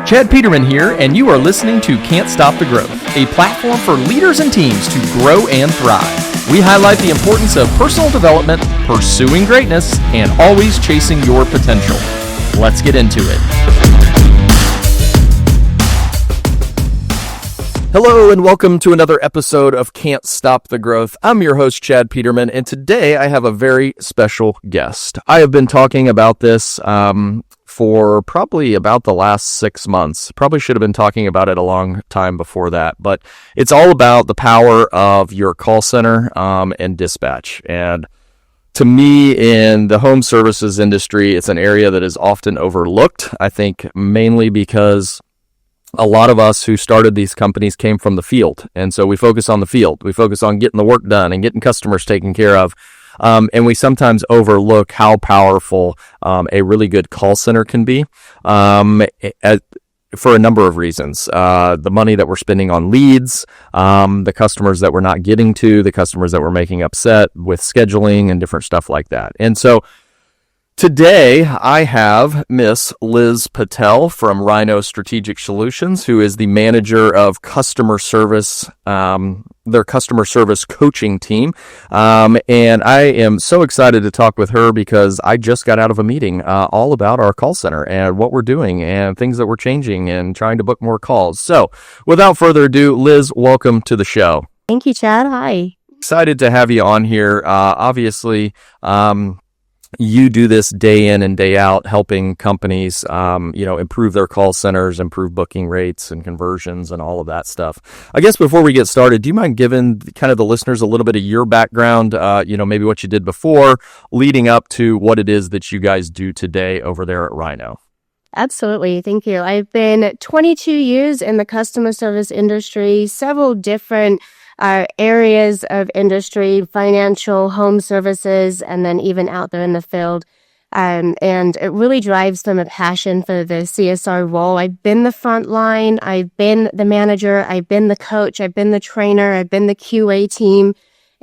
Chad Peterman here, and you are listening to Can't Stop the Growth, a platform for leaders and teams to grow and thrive. We highlight the importance of personal development, pursuing greatness, and always chasing your potential. Let's get into it. Hello and welcome to another episode of Can't Stop the Growth. I'm your host, Chad Peterman, and today I have a very special guest. I have been talking about this for probably about the last 6 months. Probably should have been talking about it a long time before that, but it's all about the power of your call center and dispatch. And to me, in the home services industry, it's an area that is often overlooked. I think mainly because a lot of us who started these companies came from the field. And so we focus on the field. We focus on getting the work done and getting customers taken care of. And we sometimes overlook how powerful a really good call center can be for a number of reasons. The money that we're spending on leads, the customers that we're not getting to, the customers that we're making upset with scheduling and different stuff like that. And so today, I have Miss Liz Patel from Ryno Strategic Solutions, who is the manager of customer service, their customer service coaching team. And I am so excited to talk with her because I just got out of a meeting all about our call center and what we're doing and things that we're changing and trying to book more calls. So without further ado, Liz, welcome to the show. Thank you, Chad. Hi. Excited to have you on here. Obviously, you do this day in and day out, helping companies, improve their call centers, improve booking rates and conversions and all of that stuff. I guess before we get started, do you mind giving kind of the listeners a little bit of your background, maybe what you did before leading up to what it is that you guys do today over there at Ryno? Absolutely. Thank you. I've been 22 years in the customer service industry, several different areas of industry, financial, home services, and then even out there in the field. And it really drives them a passion for the CSR role. I've been the front line. I've been the manager. I've been the coach. I've been the trainer. I've been the QA team.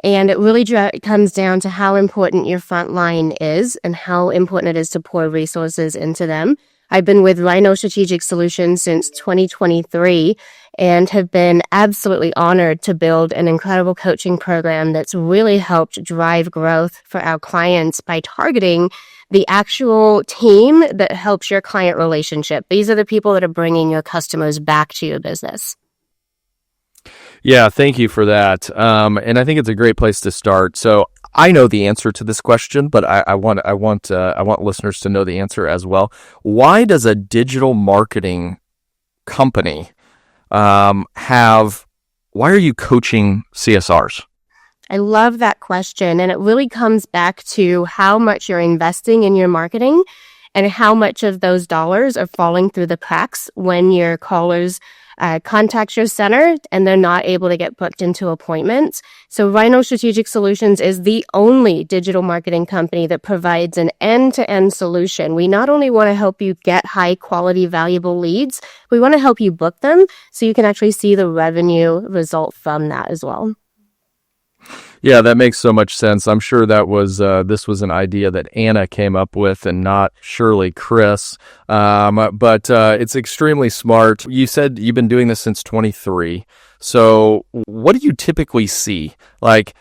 And it really comes down to how important your front line is and how important it is to pour resources into them. I've been with Ryno Strategic Solutions since 2023 and have been absolutely honored to build an incredible coaching program that's really helped drive growth for our clients by targeting the actual team that helps your client relationship. These are the people that are bringing your customers back to your business. Yeah, thank you for that. And I think it's a great place to start. So I know the answer to this question, but I want listeners to know the answer as well. Why does a digital marketing company why are you coaching CSRs? I love that question. And it really comes back to how much you're investing in your marketing and how much of those dollars are falling through the cracks when your callers contact your center and they're not able to get booked into appointments. So Ryno Strategic Solutions is the only digital marketing company that provides an end-to-end solution. We not only want to help you get high quality, valuable leads, we want to help you book them so you can actually see the revenue result from that as well. Yeah, that makes so much sense. I'm sure that was this was an idea that Anna came up with and not surely Chris. But it's extremely smart. You said you've been doing this since 23. So what do you typically see? Like,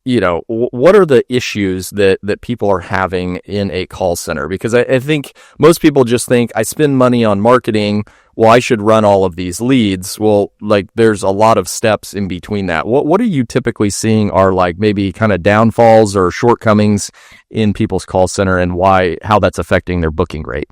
what are the issues that people are having in a call center? Because I think most people just think, I spend money on marketing, well, I should run all of these leads. Well, like there's a lot of steps in between that. What are you typically seeing are like maybe kind of downfalls or shortcomings in people's call center and how that's affecting their booking rate?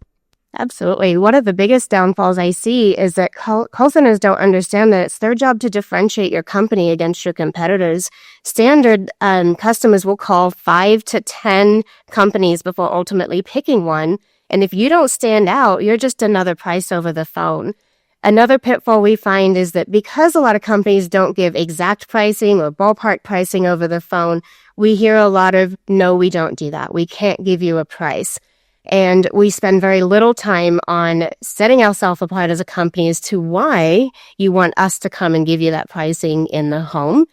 Absolutely. One of the biggest downfalls I see is that call centers don't understand that it's their job to differentiate your company against your competitors. Standard customers will call 5 to 10 companies before ultimately picking one. And if you don't stand out, you're just another price over the phone. Another pitfall we find is that because a lot of companies don't give exact pricing or ballpark pricing over the phone, we hear a lot of, no, we don't do that. We can't give you a price. And we spend very little time on setting ourselves apart as a company as to why you want us to come and give you that pricing in the home.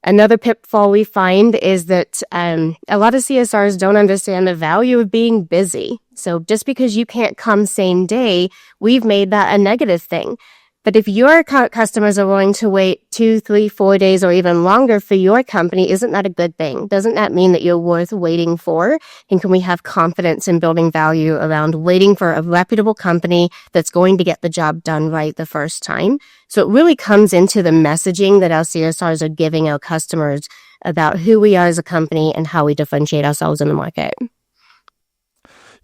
Another pitfall we find is that a lot of CSRs don't understand the value of being busy. So just because you can't come same day, we've made that a negative thing. But if your customers are willing to wait 2, 3, 4 days or even longer for your company, isn't that a good thing? Doesn't that mean that you're worth waiting for? And can we have confidence in building value around waiting for a reputable company that's going to get the job done right the first time? So it really comes into the messaging that our CSRs are giving our customers about who we are as a company and how we differentiate ourselves in the market.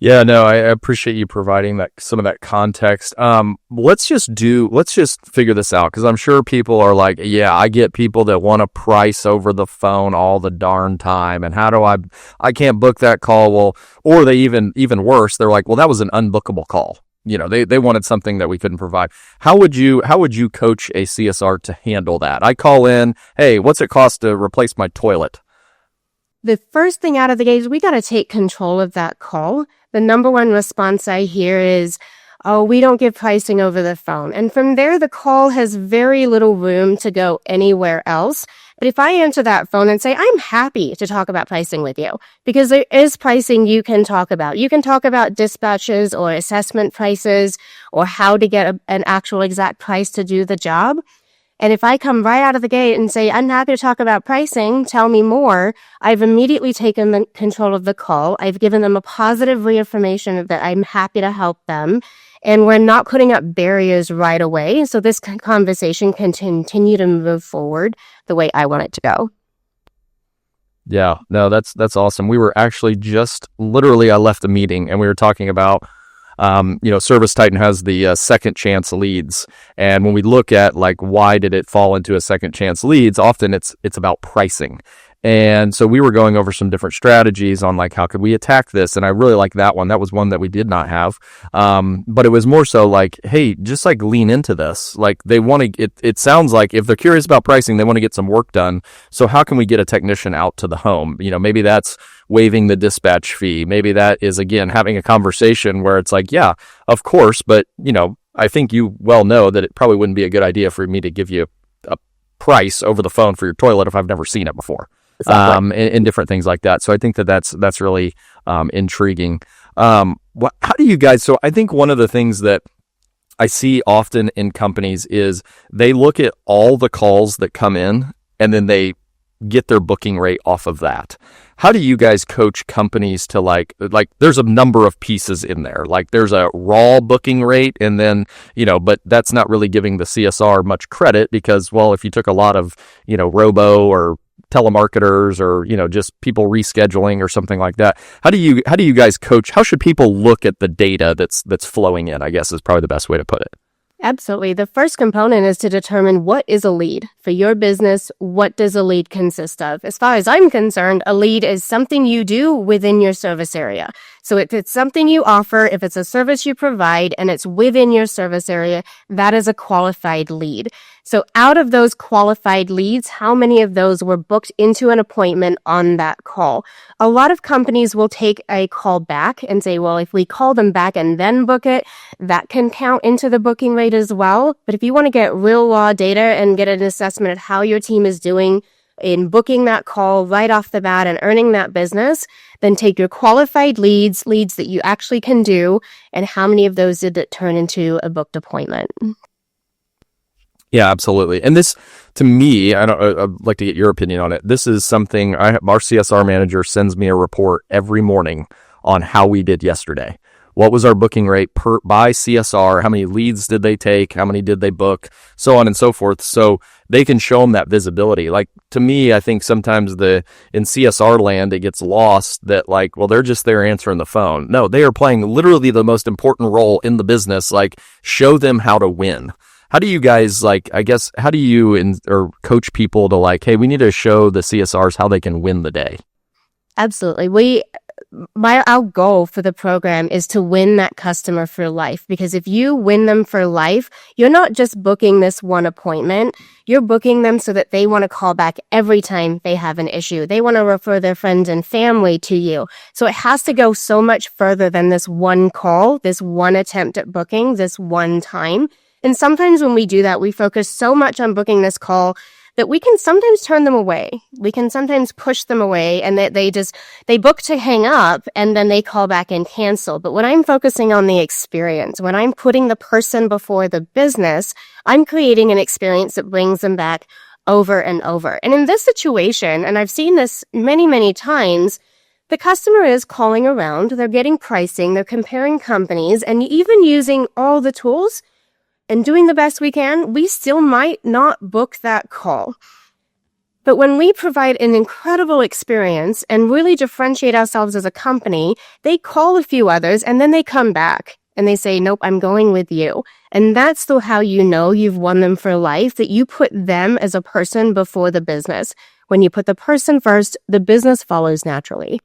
Yeah, no, I appreciate you providing some of that context. Let's just figure this out, because I'm sure people are like, yeah, I get people that want to price over the phone all the darn time, and how do I can't book that call. Well, or they even worse, they're like, well, that was an unbookable call. They wanted something that we couldn't provide. How would you coach a CSR to handle that? I call in, hey, what's it cost to replace my toilet? The first thing out of the gate is we got to take control of that call. The number one response I hear is, oh, we don't give pricing over the phone. And from there, the call has very little room to go anywhere else. But if I answer that phone and say, I'm happy to talk about pricing with you, because there is pricing you can talk about. You can talk about dispatches or assessment prices or how to get an actual exact price to do the job. And if I come right out of the gate and say, I'm happy to talk about pricing, tell me more, I've immediately taken control of the call. I've given them a positive reaffirmation that I'm happy to help them. And we're not putting up barriers right away. So this conversation can continue to move forward the way I want it to go. Yeah, no, that's awesome. We were actually I left the meeting and we were talking about Service Titan has the second chance leads. And when we look at why did it fall into a second chance leads, often it's about pricing. And so we were going over some different strategies on how could we attack this? And I really like that one. That was one that we did not have. But it was more so hey, just lean into this. They want to, it sounds like if they're curious about pricing, they want to get some work done. So how can we get a technician out to the home? Maybe that's waiving the dispatch fee. Maybe that is, again, having a conversation where it's yeah, of course. But, I think you well know that it probably wouldn't be a good idea for me to give you a price over the phone for your toilet if I've never seen it before. Exactly. And different things like that. So I think that's really intriguing. How do you guys? So I think one of the things that I see often in companies is they look at all the calls that come in and then they get their booking rate off of that. How do you guys coach companies to there's a number of pieces in there. There's a raw booking rate and then, but that's not really giving the CSR much credit because, well, if you took a lot of, robo or telemarketers or, just people rescheduling or something like that, how do you guys coach? How should people look at the data that's flowing in, I guess is probably the best way to put it. Absolutely. The first component is to determine what is a lead. For your business, what does a lead consist of? As far as I'm concerned, a lead is something you do within your service area. So if it's something you offer, if it's a service you provide, and it's within your service area, that is a qualified lead. So out of those qualified leads, how many of those were booked into an appointment on that call? A lot of companies will take a call back and say, well, if we call them back and then book it, that can count into the booking rate as well. But if you want to get real raw data and get an assessment of how your team is doing in booking that call right off the bat and earning that business, then take your qualified leads that you actually can do, and how many of those did it turn into a booked appointment? Yeah, absolutely. And this, to me, I'd like to get your opinion on it. This is something our CSR manager sends me a report every morning on how we did yesterday. What was our booking rate by CSR? How many leads did they take? How many did they book? So on and so forth. So they can show them that visibility. To me, I think sometimes in CSR land, it gets lost that well, they're just there answering the phone. No, they are playing literally the most important role in the business. Show them how to win. How do you guys how do you or coach people to hey, we need to show the CSRs how they can win the day? Absolutely. Our goal for the program is to win that customer for life, because if you win them for life, you're not just booking this one appointment, you're booking them so that they want to call back every time they have an issue. They want to refer their friends and family to you. So it has to go so much further than this one call, this one attempt at booking, this one time. And sometimes when we do that, we focus so much on booking this call that we can sometimes turn them away. We can sometimes push them away, and that they book to hang up and then they call back and cancel. But when I'm focusing on the experience, when I'm putting the person before the business, I'm creating an experience that brings them back over and over. And in this situation, and I've seen this many, many times, the customer is calling around, they're getting pricing, they're comparing companies, and even using all the tools and doing the best we can, we still might not book that call. But when we provide an incredible experience and really differentiate ourselves as a company, they call a few others and then they come back and they say, nope, I'm going with you. And that's how you know you've won them for life, that you put them as a person before the business. When you put the person first, the business follows naturally.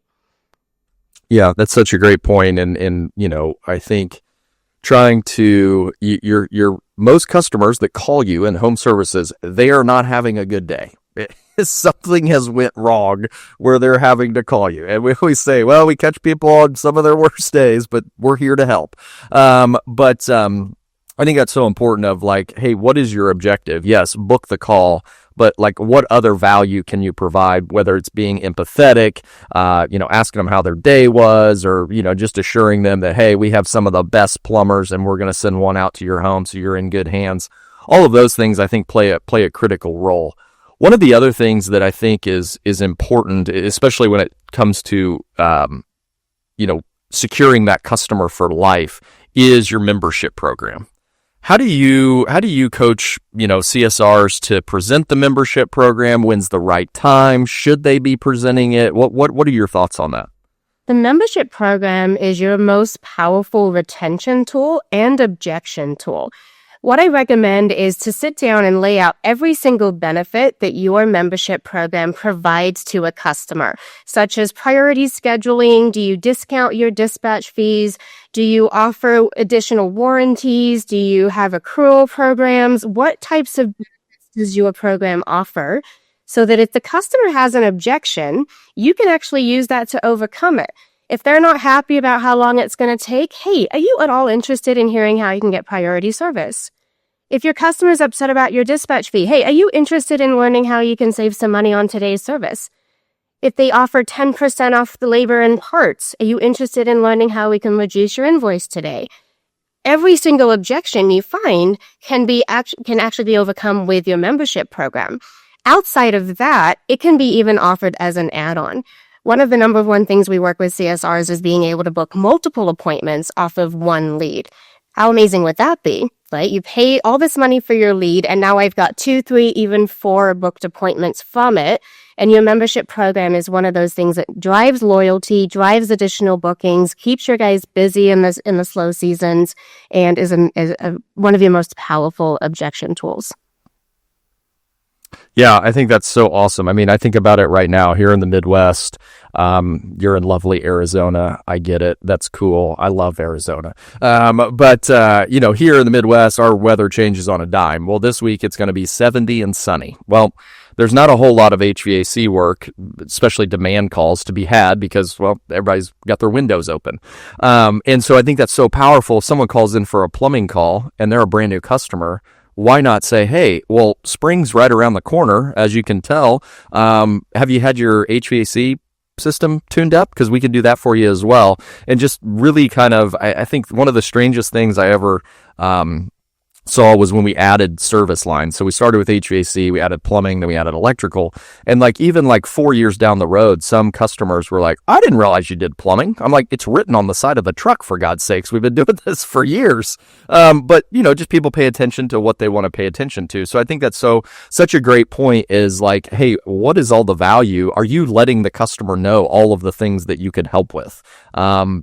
Yeah, that's such a great point. And I think trying to, your most customers that call you in home services, they are not having a good day. Something has went wrong where they're having to call you. And we always say, well, we catch people on some of their worst days, but we're here to help. But I think that's so important of like, hey, what is your objective? Yes, book the call, but like what other value can you provide, whether it's being empathetic, asking them how their day was, or, just assuring them that, hey, we have some of the best plumbers and we're going to send one out to your home so you're in good hands. All of those things I think play a critical role. One of the other things that I think is important, especially when it comes to, securing that customer for life, is your membership program. How do you coach, CSRs to present the membership program? When's the right time? Should they be presenting it? What are your thoughts on that? The membership program is your most powerful retention tool and objection tool. What I recommend is to sit down and lay out every single benefit that your membership program provides to a customer, such as priority scheduling. Do you discount your dispatch fees? Do you offer additional warranties? Do you have accrual programs? What types of benefits does your program offer? So that if the customer has an objection, you can actually use that to overcome it. If they're not happy about how long it's going to take, hey, are you at all interested in hearing how you can get priority service? If your customer is upset about your dispatch fee, hey, are you interested in learning how you can save some money on today's service? If they offer 10% off the labor and parts, are you interested in learning how we can reduce your invoice today? Every single objection you find can actually be overcome with your membership program. Outside of that, it can be even offered as an add-on. One of the number one things we work with CSRs is being able to book multiple appointments off of one lead. How amazing would that be, right? You pay all this money for your lead, and now I've got 2, 3, even 4 booked appointments from it. And your membership program is one of those things that drives loyalty, drives additional bookings, keeps your guys busy in the slow seasons, and is one of your most powerful objection tools. Yeah, I think that's so awesome. I mean, I think about it right now here in the Midwest. You're in lovely Arizona. I get it. That's cool. I love Arizona. But here in the Midwest, our weather changes on a dime. Well, this week it's going to be 70 and sunny. Well, there's not a whole lot of HVAC work, especially demand calls, to be had because, well, everybody's got their windows open. And so I think that's so powerful. If someone calls in for a plumbing call and they're a brand new customer, why not say, hey, well, spring's right around the corner, as you can tell. Have you had your HVAC system tuned up? Because we can do that for you as well. And just really kind of, I think one of the strangest things I ever saw was when we added service lines. So we started with HVAC, we added plumbing, then we added electrical. And even 4 years down the road, some customers were like, I didn't realize you did plumbing. I'm like, it's written on the side of the truck, for God's sakes. We've been doing this for years. But just people pay attention to what they want to pay attention to. So I think that's such a great point is like, hey, what is all the value? Are you letting the customer know all of the things that you could help with?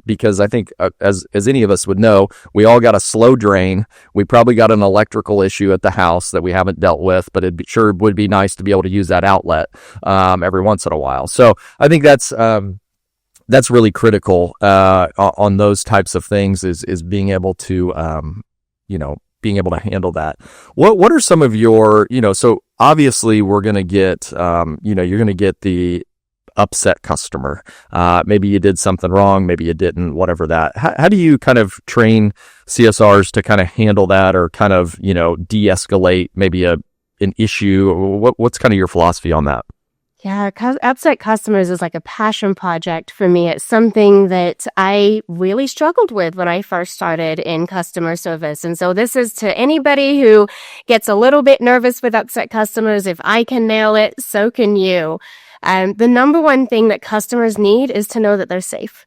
Because I think as any of us would know, we all got a slow drain. We probably got an electrical issue at the house that we haven't dealt with, but it sure would be nice to be able to use that outlet every once in a while. So I think that's really critical on those types of things is being able to handle that. What are some of your so obviously we're going to get you're going to get the upset customer. Maybe you did something wrong, maybe you didn't, whatever that. How do you kind of train CSRs to kind of handle that or kind of, de-escalate maybe a an issue? What's kind of your philosophy on that? Yeah, upset customers is like a passion project for me. It's something that I really struggled with when I first started in customer service. And so this is to anybody who gets a little bit nervous with upset customers. If I can nail it, so can you. The number one thing that customers need is to know that they're safe.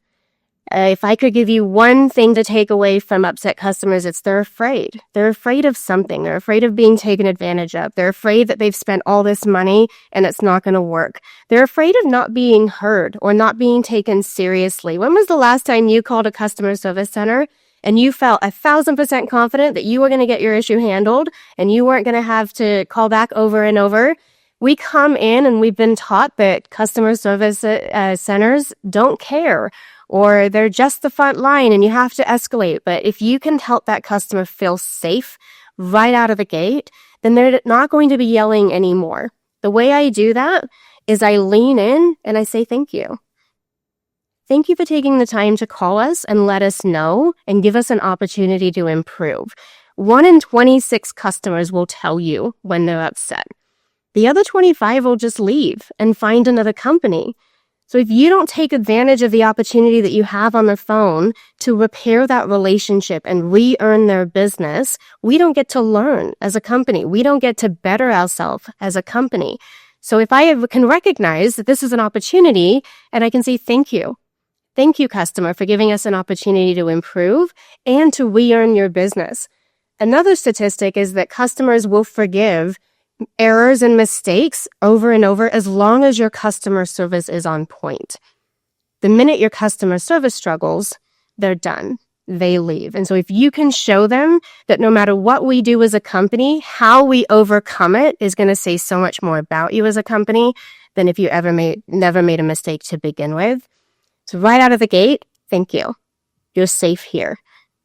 If I could give you one thing to take away from upset customers, it's they're afraid. They're afraid of something. They're afraid of being taken advantage of. They're afraid that they've spent all this money and it's not going to work. They're afraid of not being heard or not being taken seriously. When was the last time you called a customer service center and you felt 1,000% confident that you were going to get your issue handled and you weren't going to have to call back over and over? We come in and we've been taught that customer service centers don't care, or they're just the front line and you have to escalate. But if you can help that customer feel safe right out of the gate, then they're not going to be yelling anymore. The way I do that is I lean in and I say, thank you. Thank you for taking the time to call us and let us know and give us an opportunity to improve. 1 in 26 customers will tell you when they're upset. The other 25 will just leave and find another company. So if you don't take advantage of the opportunity that you have on the phone to repair that relationship and re-earn their business, we don't get to learn as a company. We don't get to better ourselves as a company. So if I can recognize that this is an opportunity and I can say, thank you. Thank you, customer, for giving us an opportunity to improve and to re-earn your business. Another statistic is that customers will forgive errors and mistakes over and over as long as your customer service is on point. The minute your customer service struggles, they're done. They leave. And so if you can show them that no matter what we do as a company, how we overcome it is going to say so much more about you as a company than if you never made a mistake to begin with. So right out of the gate, thank you. You're safe here.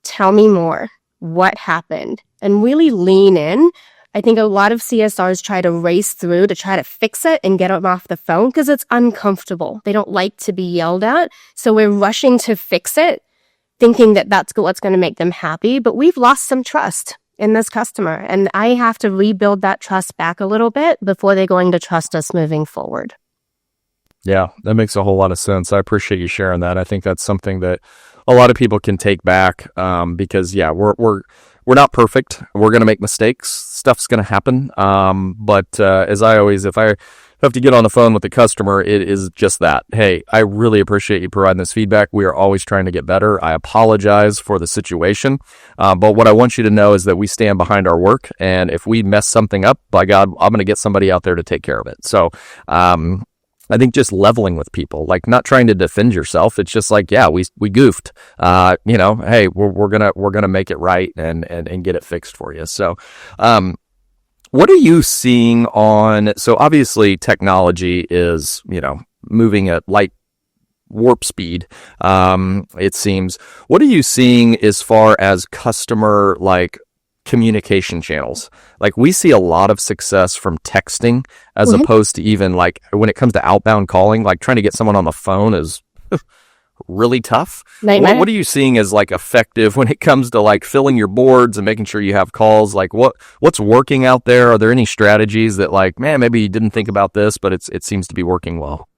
Tell me more. What happened? And really lean in. I think a lot of CSRs try to race through to try to fix it and get them off the phone because it's uncomfortable. They don't like to be yelled at. So we're rushing to fix it, thinking that that's what's going to make them happy. But we've lost some trust in this customer. And I have to rebuild that trust back a little bit before they're going to trust us moving forward. Yeah, that makes a whole lot of sense. I appreciate you sharing that. I think that's something that a lot of people can take back because, yeah, we're not perfect. We're going to make mistakes. Stuff's going to happen. But as I always, if I have to get on the phone with the customer, it is just that. Hey, I really appreciate you providing this feedback. We are always trying to get better. I apologize for the situation. But what I want you to know is that we stand behind our work. And if we mess something up, by God, I'm going to get somebody out there to take care of it. So, I think just leveling with people, like not trying to defend yourself. It's just like, yeah, we goofed. Hey, we're gonna make it right and get it fixed for you. So, what are you seeing on? So obviously, technology is moving at light warp speed. It seems. What are you seeing as far as customer communication channels? Like we see a lot of success from texting as opposed to even when it comes to outbound calling, like trying to get someone on the phone is really tough. What are you seeing as effective when it comes to filling your boards and making sure you have calls? What's working out there? Are there any strategies that maybe you didn't think about this, but it seems to be working well?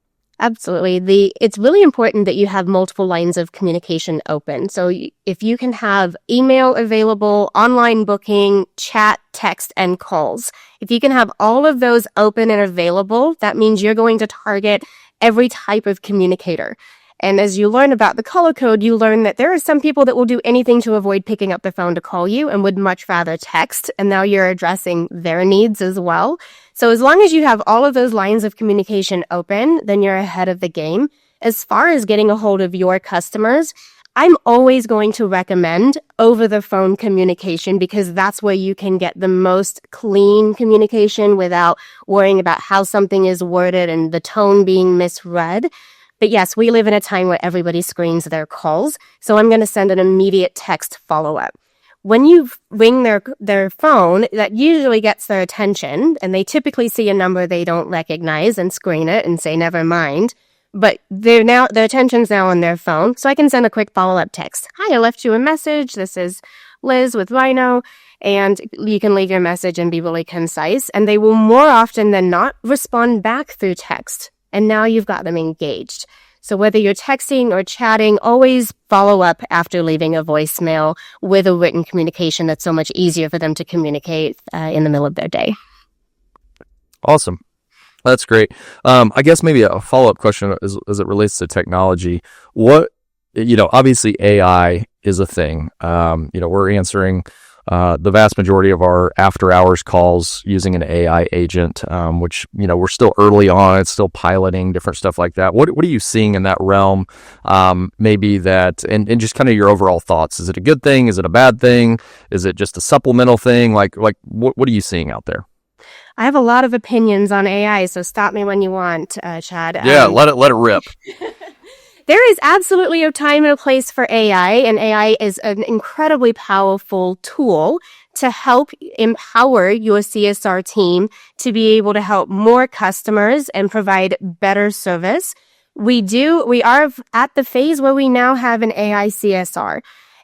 Absolutely. It's really important that you have multiple lines of communication open. So if you can have email available, online booking, chat, text, and calls, if you can have all of those open and available, that means you're going to target every type of communicator. And as you learn about the color code, you learn that there are some people that will do anything to avoid picking up the phone to call you and would much rather text. And now you're addressing their needs as well. So as long as you have all of those lines of communication open, then you're ahead of the game. As far as getting a hold of your customers, I'm always going to recommend over the phone communication because that's where you can get the most clean communication without worrying about how something is worded and the tone being misread. But yes, we live in a time where everybody screens their calls, so I'm going to send an immediate text follow-up. When you ring their phone, that usually gets their attention, and they typically see a number they don't recognize and screen it and say, never mind. But their attention's now on their phone, so I can send a quick follow-up text. Hi, I left you a message. This is Liz with Ryno, and you can leave your message and be really concise. And they will more often than not respond back through text. And now you've got them engaged. So whether you're texting or chatting, always follow up after leaving a voicemail with a written communication. That's so much easier for them to communicate in the middle of their day. Awesome. That's great. I guess maybe a follow-up question as it relates to technology. Obviously AI is a thing. We're answering the vast majority of our after-hours calls using an AI agent, which, we're still early on. It's still piloting different stuff like that. What are you seeing in that realm? Maybe that, and just kind of your overall thoughts. Is it a good thing? Is it a bad thing? Is it just a supplemental thing? Like what are you seeing out there? I have a lot of opinions on AI, so stop me when you want, Chad. Yeah, let it rip. There is absolutely a time and a place for AI, and AI is an incredibly powerful tool to help empower your CSR team to be able to help more customers and provide better service. We are at the phase where we now have an AI CSR,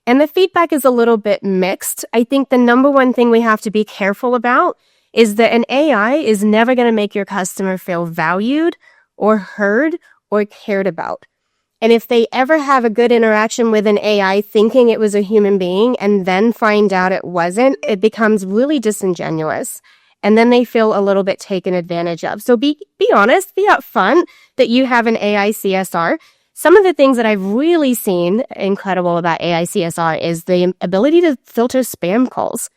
and the feedback is a little bit mixed. I think the number one thing we have to be careful about is that an AI is never going to make your customer feel valued or heard or cared about. And if they ever have a good interaction with an AI thinking it was a human being and then find out it wasn't, it becomes really disingenuous. And then they feel a little bit taken advantage of. So be honest, be upfront that you have an AI CSR. Some of the things that I've really seen incredible about AI CSR is the ability to filter spam calls.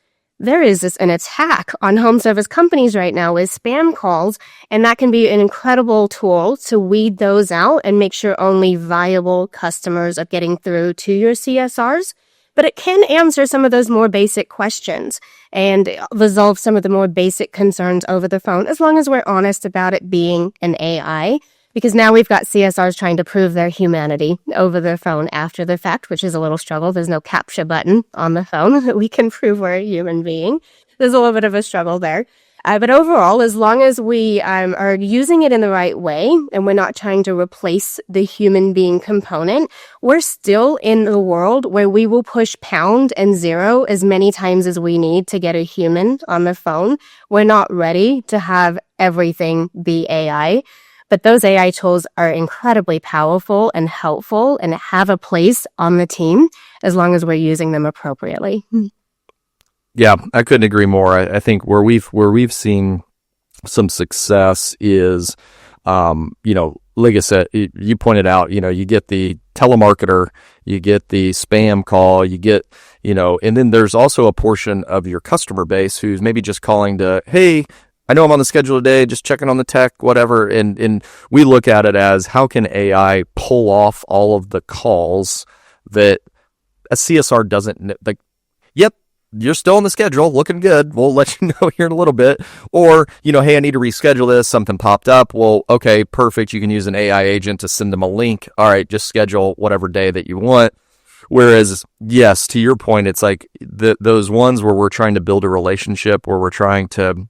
There is an attack on home service companies right now with spam calls, and that can be an incredible tool to weed those out and make sure only viable customers are getting through to your CSRs. But it can answer some of those more basic questions and resolve some of the more basic concerns over the phone, as long as we're honest about it being an AI. Because now we've got CSRs trying to prove their humanity over the phone after the fact, which is a little struggle. There's no CAPTCHA button on the phone that we can prove we're a human being. There's a little bit of a struggle there. But overall, as long as we are using it in the right way and we're not trying to replace the human being component, we're still in a world where we will push pound and zero as many times as we need to get a human on the phone. We're not ready to have everything be AI. But those AI tools are incredibly powerful and helpful and have a place on the team as long as we're using them appropriately. Yeah, I couldn't agree more. I think where we've seen some success is, like I said, you pointed out, you get the telemarketer, you get the spam call, you get, and then there's also a portion of your customer base who's maybe just calling to, hey, I know I'm on the schedule today, just checking on the tech, whatever. And we look at it as, how can AI pull off all of the calls that a CSR doesn't, like, yep, you're still on the schedule, looking good. We'll let you know here in a little bit. Or, hey, I need to reschedule this. Something popped up. Well, okay, perfect. You can use an AI agent to send them a link. All right, just schedule whatever day that you want. Whereas, yes, to your point, it's like those ones where we're trying to build a relationship, where we're trying to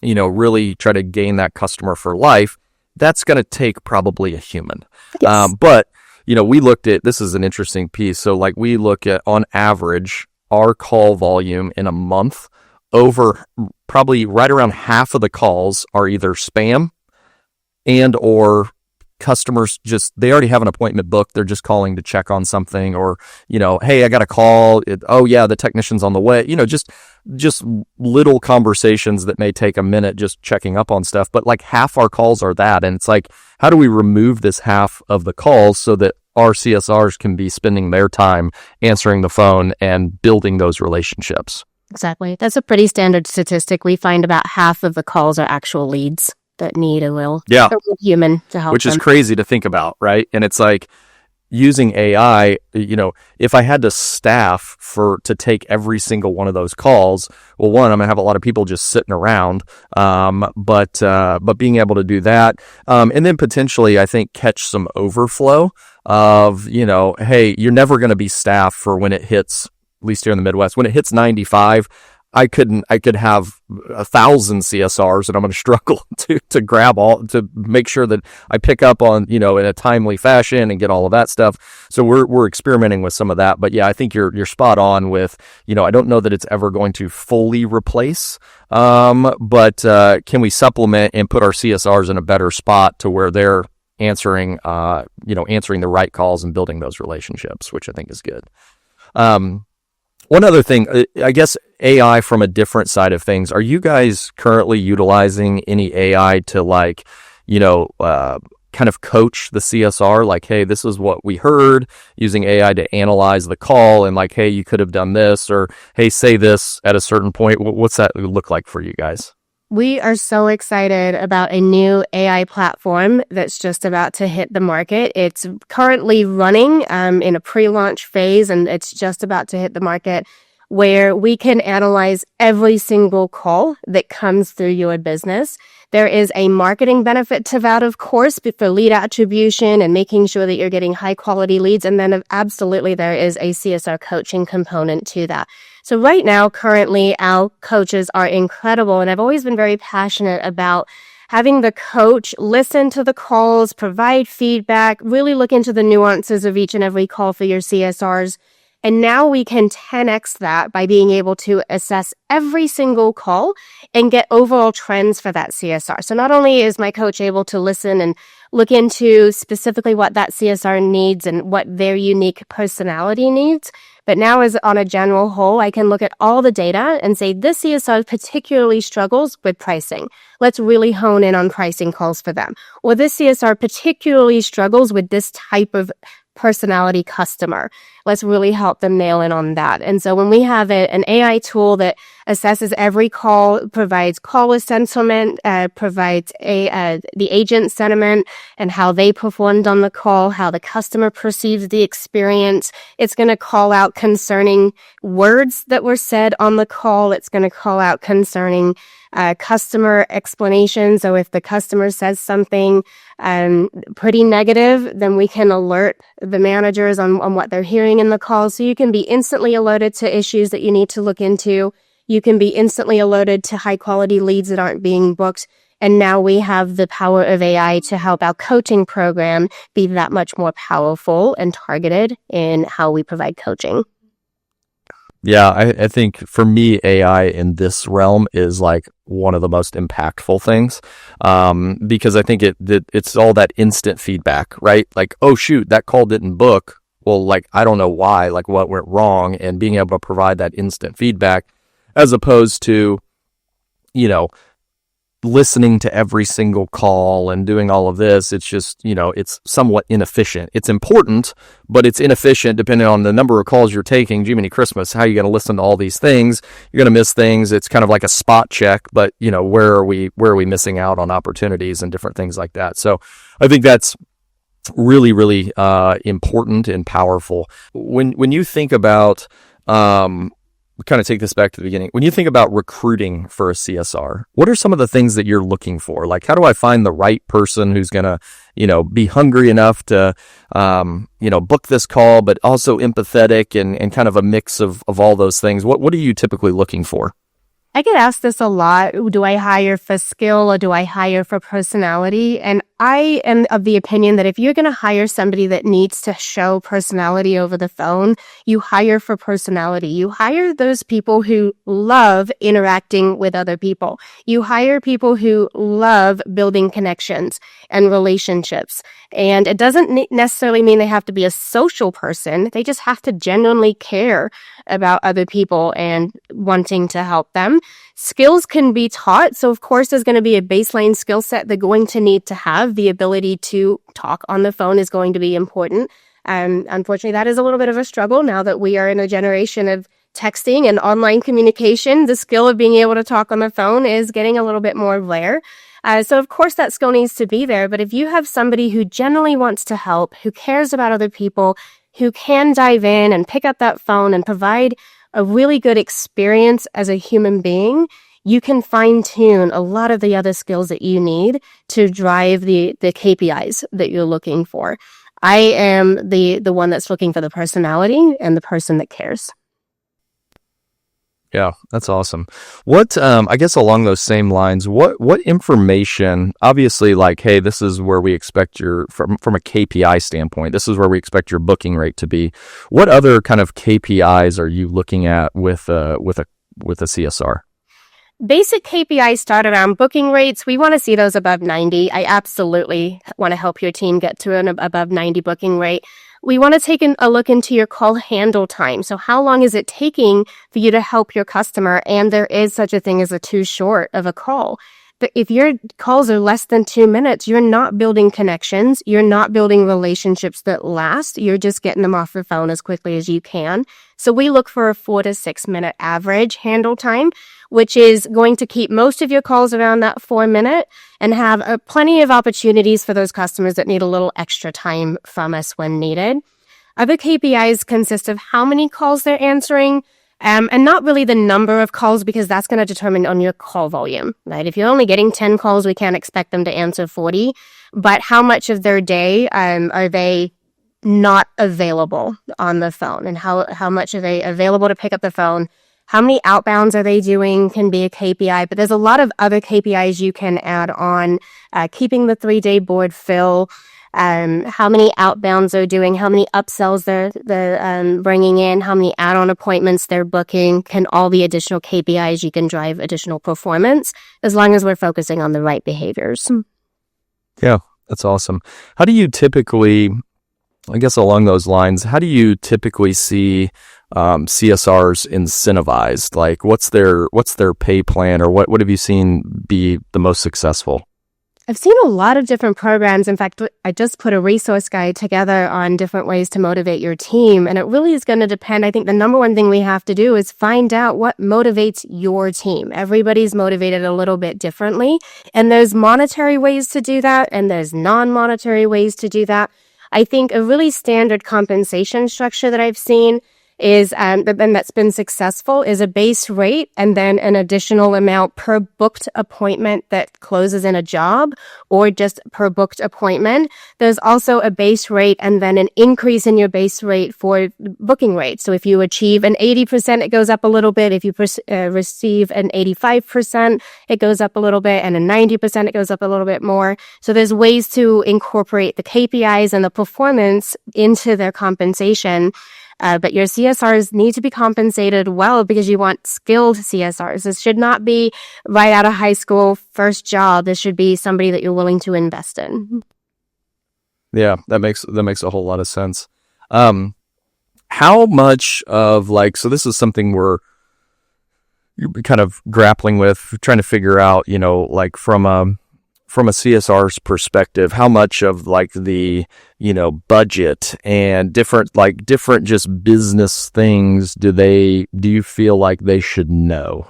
really try to gain that customer for life, that's going to take probably a human. Yes. But, we looked at, this is an interesting piece. So like we look at, on average, our call volume in a month, over probably right around half of the calls are either spam and or customers they already have an appointment booked. They're just calling to check on something, or, hey, I got a call. Oh yeah, the technician's on the way. Just little conversations that may take a minute, just checking up on stuff. But like half our calls are that. And it's like, how do we remove this half of the calls so that our CSRs can be spending their time answering the phone and building those relationships? Exactly. That's a pretty standard statistic. We find about half of the calls are actual leads that need a real human to help which them. Is crazy to think about, right? And it's like, using AI, if I had to staff to take every single one of those calls, well, one, I'm gonna have a lot of people just sitting around, but being able to do that, and then potentially, I think, catch some overflow of, hey, you're never gonna be staffed for when it hits, at least here in the Midwest, when it hits 95. I could have 1,000 CSRs and I'm going to struggle to grab all, to make sure that I pick up on, in a timely fashion and get all of that stuff. So we're experimenting with some of that. But yeah, I think you're spot on with, I don't know that it's ever going to fully replace, but can we supplement and put our CSRs in a better spot to where they're answering the right calls and building those relationships, which I think is good. One other thing, I guess AI from a different side of things. Are you guys currently utilizing any AI to kind of coach the CSR? Like, hey, this is what we heard, using AI to analyze the call and like, hey, you could have done this, or hey, say this at a certain point. What's that look like for you guys? We are so excited about a new AI platform that's just about to hit the market. It's currently running in a pre-launch phase, and it's just about to hit the market, where we can analyze every single call that comes through your business. There is a marketing benefit to that, of course, for lead attribution and making sure that you're getting high quality leads. And then absolutely there is a CSR coaching component to that. So right now, currently, our coaches are incredible. And I've always been very passionate about having the coach listen to the calls, provide feedback, really look into the nuances of each and every call for your CSRs. And now we can 10x that by being able to assess every single call and get overall trends for that CSR. So not only is my coach able to listen and look into specifically what that CSR needs and what their unique personality needs, but now as on a general whole, I can look at all the data and say this CSR particularly struggles with pricing. Let's really hone in on pricing calls for them. Or this CSR particularly struggles with this type of personality customer. Let's really help them nail in on that. And so when we have an AI tool that assesses every call, provides caller sentiment, provides the agent sentiment and how they performed on the call, how the customer perceives the experience, it's going to call out concerning words that were said on the call. It's going to call out concerning customer explanation. So if the customer says something pretty negative, then we can alert the managers on what they're hearing in the call. So you can be instantly alerted to issues that you need to look into. You can be instantly alerted to high quality leads that aren't being booked. And now we have the power of AI to help our coaching program be that much more powerful and targeted in how we provide coaching. Yeah, I think for me, AI in this realm is like one of the most impactful things, because I think it's all that instant feedback, right? Like, oh shoot, that call didn't book. Well, like, I don't know why, like what went wrong, and being able to provide that instant feedback as opposed to, listening to every single call and doing all of this. It's just, it's somewhat inefficient. It's important, but it's inefficient depending on the number of calls you're taking. Jiminy Christmas, how are you going to listen to all these things? You're going to miss things. It's kind of like a spot check, but where are we missing out on opportunities and different things like that? So I think that's really, really important and powerful. When you think about, we kind of take this back to the beginning. When you think about recruiting for a CSR, what are some of the things that you're looking for? Like, how do I find the right person who's going to, be hungry enough to, book this call, but also empathetic and kind of a mix of all those things? What are you typically looking for? I get asked this a lot. Do I hire for skill or do I hire for personality? And I am of the opinion that if you're going to hire somebody that needs to show personality over the phone, you hire for personality. You hire those people who love interacting with other people. You hire people who love building connections and relationships. And it doesn't necessarily mean they have to be a social person. They just have to genuinely care about other people and wanting to help them. Skills can be taught. So of course, there's going to be a baseline skill set they're going to need to have. The ability to talk on the phone is going to be important. Unfortunately, that is a little bit of a struggle now that we are in a generation of texting and online communication. The skill of being able to talk on the phone is getting a little bit more rare. So of course that skill needs to be there. But if you have somebody who genuinely wants to help, who cares about other people, who can dive in and pick up that phone and provide a really good experience as a human being, you can fine-tune a lot of the other skills that you need to drive the KPIs that you're looking for. I am the one that's looking for the personality and the person that cares. Yeah, that's awesome. What, I guess along those same lines, what information, obviously, like, hey, this is where we expect from a KPI standpoint, this is where we expect your booking rate to be. What other kind of KPIs are you looking at with a CSR? Basic KPIs start around booking rates. We want to see those above 90. I absolutely want to help your team get to an above 90 booking rate. We want to take a look into your call handle time. So how long is it taking for you to help your customer? And there is such a thing as a too short of a call. But if your calls are less than 2 minutes, you're not building connections. You're not building relationships that last. You're just getting them off the phone as quickly as you can. So we look for a 4 to 6 minute average handle time, which is going to keep most of your calls around that 4 minute and have plenty of opportunities for those customers that need a little extra time from us when needed. Other KPIs consist of how many calls they're answering, and not really the number of calls, because that's going to determine on your call volume, right? If you're only getting 10 calls, we can't expect them to answer 40, but how much of their day are they not available on the phone, and how much are they available to pick up the phone? How many outbounds are they doing can be a KPI, but there's a lot of other KPIs you can add on, keeping the 3-day board fill, how many outbounds they're doing, how many upsells they're bringing in, how many add-on appointments they're booking, can all be additional KPIs. You can drive additional performance as long as we're focusing on the right behaviors. Yeah, that's awesome. How do you typically, I guess along those lines, how do you typically see CSRs incentivized? Like, what's their pay plan, or what have you seen be the most successful? I've seen a lot of different programs. In fact, I just put a resource guide together on different ways to motivate your team. And it really is going to depend. I think the number one thing we have to do is find out what motivates your team. Everybody's motivated a little bit differently. And there's monetary ways to do that, and there's non-monetary ways to do that. I think a really standard compensation structure that I've seen is, and that's been successful, is a base rate and then an additional amount per booked appointment that closes in a job, or just per booked appointment. There's also a base rate and then an increase in your base rate for booking rate. So if you achieve an 80%, it goes up a little bit. If you receive an 85%, it goes up a little bit, and a 90%, it goes up a little bit more. So there's ways to incorporate the KPIs and the performance into their compensation. But your CSRs need to be compensated well, because you want skilled CSRs. This should not be right out of high school, first job. This should be somebody that you're willing to invest Yeah, that makes a whole lot of sense. How much of, like, so this is something you're kind of grappling with, trying to figure out, like from a CSR's perspective, how much of like the, budget and different just business things do you feel like they should know?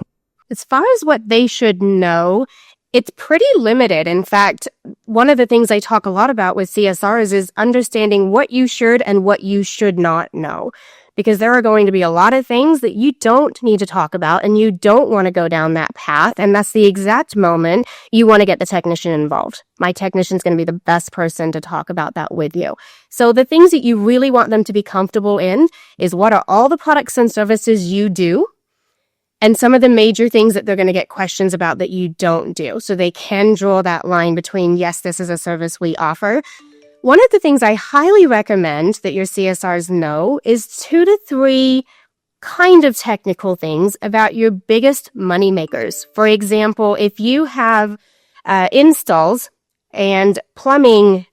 As far as what they should know, it's pretty limited. In fact, one of the things I talk a lot about with CSRs is understanding what you should and what you should not know. Because there are going to be a lot of things that you don't need to talk about, and you don't want to go down that path. And that's the exact moment you want to get the technician involved. My technician's going to be the best person to talk about that with you. So the things that you really want them to be comfortable in is, what are all the products and services you do, and some of the major things that they're going to get questions about that you don't do. So they can draw that line between, yes, this is a service we offer. One of the things I highly recommend that your CSRs know is 2 to 3 kind of technical things about your biggest money makers. For example, if you have installs and plumbing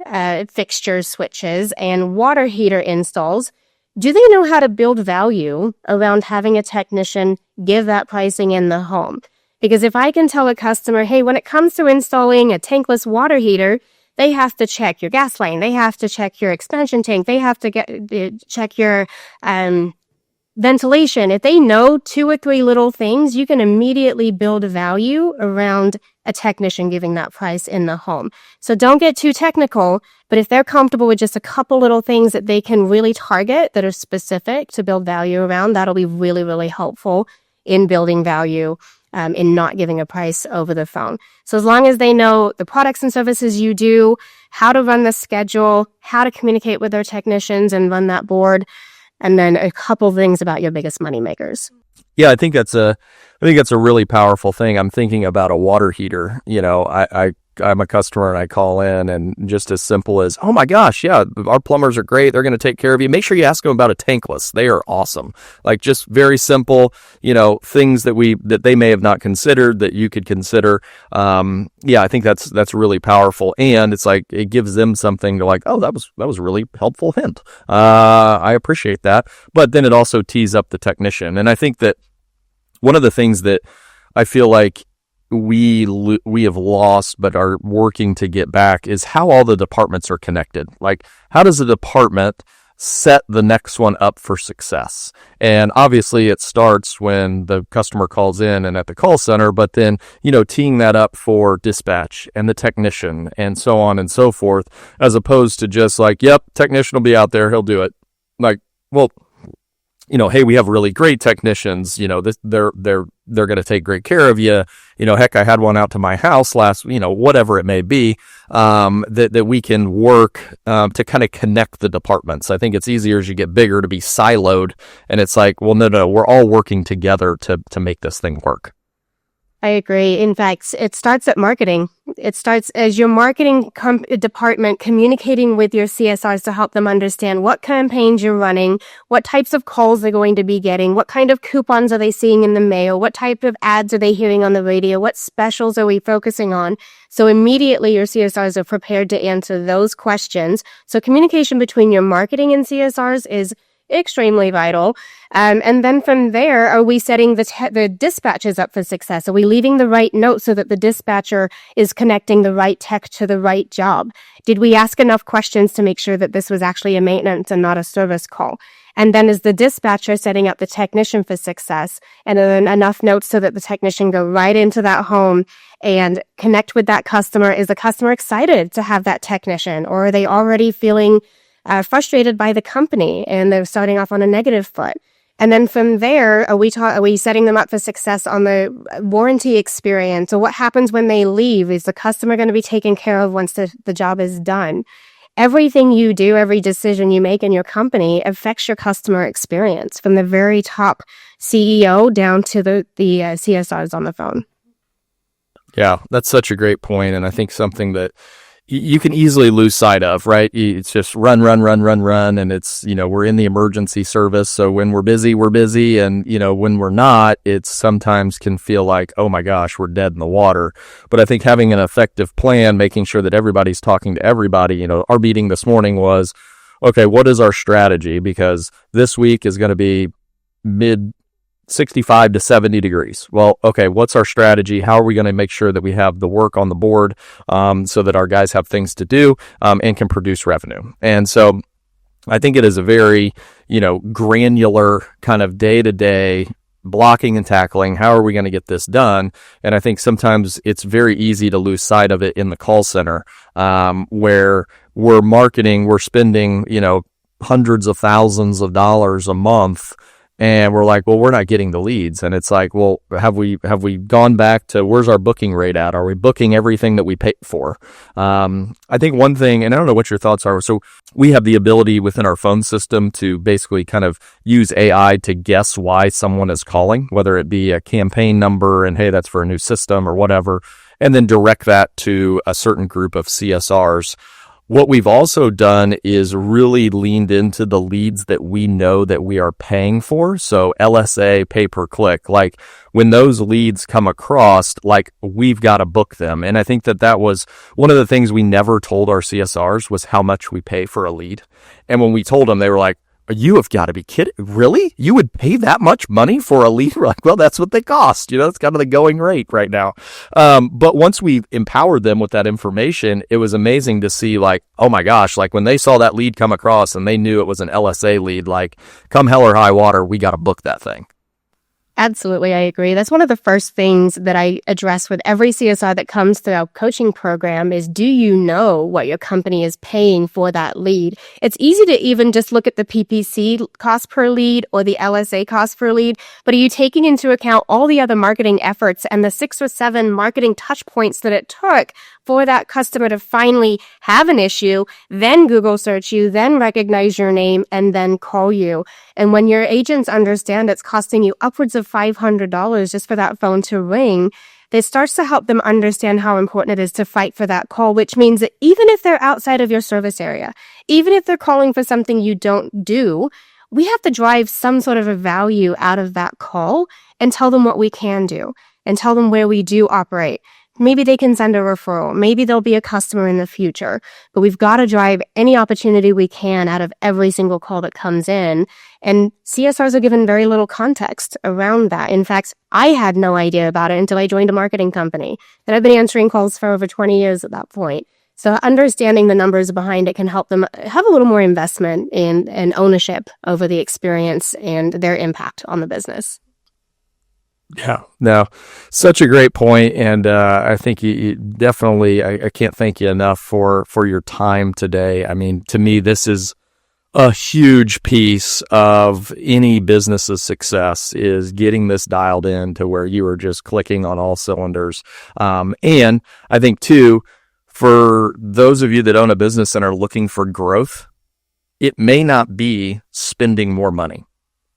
fixtures, switches, and water heater installs, do they know how to build value around having a technician give that pricing in the home? Because if I can tell a customer, hey, when it comes to installing a tankless water heater, they have to check your gas line, they have to check your expansion tank, they have to check your ventilation. If they know 2 or 3 little things, you can immediately build value around a technician giving that price in the home. So don't get too technical, but if they're comfortable with just a couple little things that they can really target that are specific to build value around, that'll be really, really helpful in building value, in not giving a price over the phone. So as long as they know the products and services you do, how to run the schedule, how to communicate with their technicians and run that board, and then a couple things about your biggest money makers. Yeah, I think that's a really powerful thing. I'm thinking about a water heater. I'm a customer and I call in, and just as simple as, oh my gosh, yeah, our plumbers are great. They're going to take care of you. Make sure you ask them about a tankless. They are awesome. Like, just very simple, things that they may have not considered that you could consider. Yeah, I think that's really powerful. And it's like, it gives them something to like, oh, that was a really helpful hint. I appreciate that. But then it also tees up the technician. And I think that one of the things that I feel like we have lost but are working to get back is how all the departments are connected. Like, how does a department set the next one up for success? And obviously it starts when the customer calls in and at the call center, but then, teeing that up for dispatch and the technician and so on and so forth, as opposed to just like, yep, technician will be out there, he'll do it. Like, well, hey, we have really great technicians, they're going to take great care of you. Heck, I had one out to my house last, whatever it may be, that we can work, to kind of connect the departments. I think it's easier as you get bigger to be siloed, and it's like, well, no, we're all working together to make this thing work. I agree. In fact, it starts at marketing. It starts as your marketing department communicating with your CSRs to help them understand what campaigns you're running, what types of calls they're going to be getting, what kind of coupons are they seeing in the mail, what type of ads are they hearing on the radio, what specials are we focusing on. So immediately your CSRs are prepared to answer those questions. So communication between your marketing and CSRs is extremely vital. And then from there, are we setting the dispatches up for success? Are we leaving the right note so that the dispatcher is connecting the right tech to the right job? Did we ask enough questions to make sure that this was actually a maintenance and not a service call? And then is the dispatcher setting up the technician for success? And then enough notes so that the technician go right into that home and connect with that customer. Is the customer excited to have that technician, or are they already feeling frustrated by the company and they're starting off on a negative foot? And then from there, are we setting them up for success on the warranty experience? Or what happens when they leave? Is the customer going to be taken care of once the job is done? Everything you do, every decision you make in your company affects your customer experience, from the very top CEO down to the CSRs on the phone. Yeah, that's such a great point. And I think something that you can easily lose sight of, right? It's just run. And it's, we're in the emergency service. So when we're busy, we're busy. And, when we're not, it sometimes can feel like, oh my gosh, we're dead in the water. But I think having an effective plan, making sure that everybody's talking to everybody, our meeting this morning was, okay, what is our strategy? Because this week is going to be mid 65 to 70 degrees. Well, okay, what's our strategy? How are we going to make sure that we have the work on the board, so that our guys have things to do, and can produce revenue? And so I think it is a very, granular kind of day-to-day blocking and tackling. How are we going to get this done? And I think sometimes it's very easy to lose sight of it in the call center, where we're marketing, we're spending, hundreds of thousands of dollars a month, and we're like, well, we're not getting the leads. And it's like, well, have we gone back to where's our booking rate at? Are we booking everything that we paid for? I think one thing, and I don't know what your thoughts are. So we have the ability within our phone system to basically kind of use AI to guess why someone is calling, whether it be a campaign number and, hey, that's for a new system or whatever, and then direct that to a certain group of CSRs. What we've also done is really leaned into the leads that we know that we are paying for. So LSA, pay per click, like when those leads come across, like we've got to book them. And I think that was one of the things we never told our CSRs was how much we pay for a lead. And when we told them, they were like, you have got to be kidding. Really? You would pay that much money for a lead? We're like, well, that's what they cost. It's kind of the going rate right now. But once we empowered them with that information, it was amazing to see, like, oh my gosh, like when they saw that lead come across and they knew it was an LSA lead, like, come hell or high water, we got to book that thing. Absolutely, I agree. That's one of the first things that I address with every CSR that comes to our coaching program is, do you know what your company is paying for that lead? It's easy to even just look at the PPC cost per lead or the LSA cost per lead, but are you taking into account all the other marketing efforts and the 6 or 7 marketing touch points that it took for that customer to finally have an issue, then Google search you, then recognize your name, and then call you? And when your agents understand it's costing you upwards of of $500 just for that phone to ring, it starts to help them understand how important it is to fight for that call, which means that even if they're outside of your service area, even if they're calling for something you don't do, we have to drive some sort of a value out of that call and tell them what we can do and tell them where we do operate. Maybe they can send a referral. Maybe they'll be a customer in the future. But we've got to drive any opportunity we can out of every single call that comes in. And CSRs are given very little context around that. In fact, I had no idea about it until I joined a marketing company. And I've been answering calls for over 20 years at that point. So understanding the numbers behind it can help them have a little more investment in and ownership over the experience and their impact on the business. Yeah, no, such a great point, and I think you definitely, I can't thank you enough for your time today. I mean, to me, this is a huge piece of any business's success, is getting this dialed in to where you are just clicking on all cylinders. And I think, too, for those of you that own a business and are looking for growth, it may not be spending more money,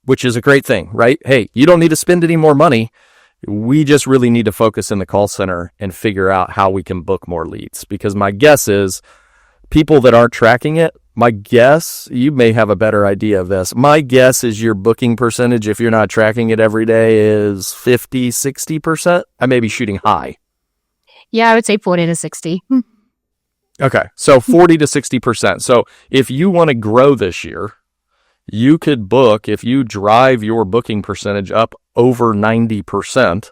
which is a great thing, right? Hey, you don't need to spend any more money. We just really need to focus in the call center and figure out how we can book more leads. Because my guess is people that aren't tracking it, my guess, you may have a better idea of this. My guess is your booking percentage, if you're not tracking it every day, is 50, 60%. I may be shooting high. Yeah, I would say 40 to 60. Okay, so 40 to 60%. So if you want to grow this year, you could book, if you drive your booking percentage up over 90%,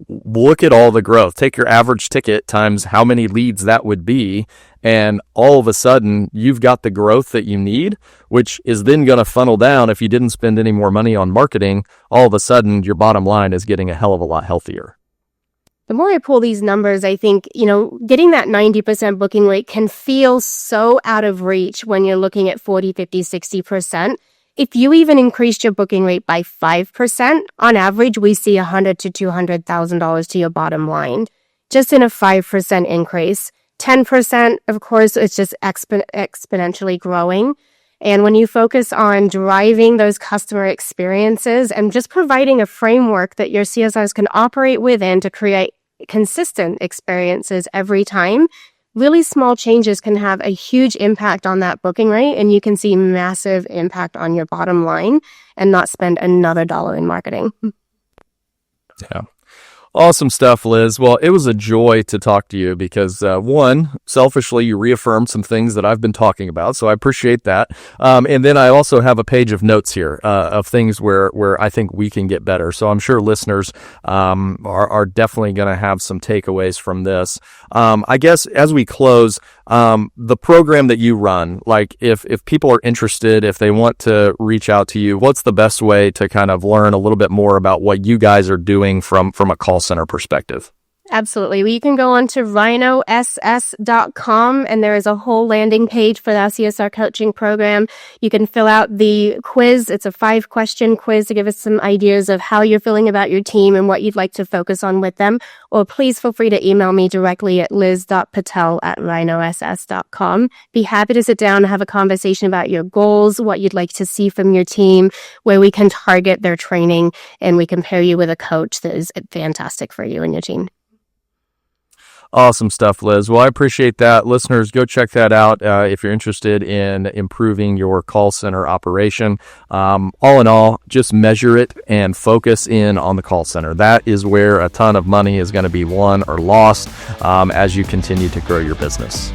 look at all the growth. Take your average ticket times how many leads that would be, and all of a sudden, you've got the growth that you need, which is then going to funnel down. If you didn't spend any more money on marketing, all of a sudden, your bottom line is getting a hell of a lot healthier. The more I pull these numbers, I think, getting that 90% booking rate can feel so out of reach when you're looking at 40, 50, 60%. If you even increased your booking rate by 5%, on average, we see $100,000 to $200,000 to your bottom line, just in a 5% increase. 10%, of course, it's just exponentially growing. And when you focus on driving those customer experiences and just providing a framework that your CSRs can operate within to create consistent experiences every time, really small changes can have a huge impact on that booking rate, and you can see massive impact on your bottom line and not spend another dollar in marketing. Yeah. Awesome stuff, Liz. Well, it was a joy to talk to you because, one, selfishly, you reaffirmed some things that I've been talking about, so I appreciate that. And then I also have a page of notes here of things where I think we can get better. So I'm sure listeners are definitely going to have some takeaways from this. I guess as we close, the program that you run, like if people are interested, if they want to reach out to you, what's the best way to kind of learn a little bit more about what you guys are doing from a call center perspective? Absolutely. Well, you can go on to rynoss.com, and there is a whole landing page for the CSR coaching program. You can fill out the quiz. It's a 5-question quiz to give us some ideas of how you're feeling about your team and what you'd like to focus on with them. Or please feel free to email me directly at liz.patel@rynoss.com. Be happy to sit down and have a conversation about your goals, what you'd like to see from your team, where we can target their training, and we can pair you with a coach that is fantastic for you and your team. Awesome stuff, Liz. Well, I appreciate that. Listeners, go check that out if you're interested in improving your call center operation. All in all, just measure it and focus in on the call center. That is where a ton of money is going to be won or lost as you continue to grow your business.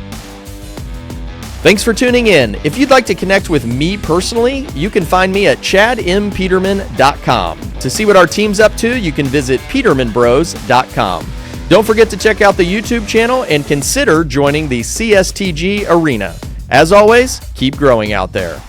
Thanks for tuning in. If you'd like to connect with me personally, you can find me at chadmpeterman.com. To see what our team's up to, you can visit petermanbros.com. Don't forget to check out the YouTube channel and consider joining the CSTG Arena. As always, keep growing out there.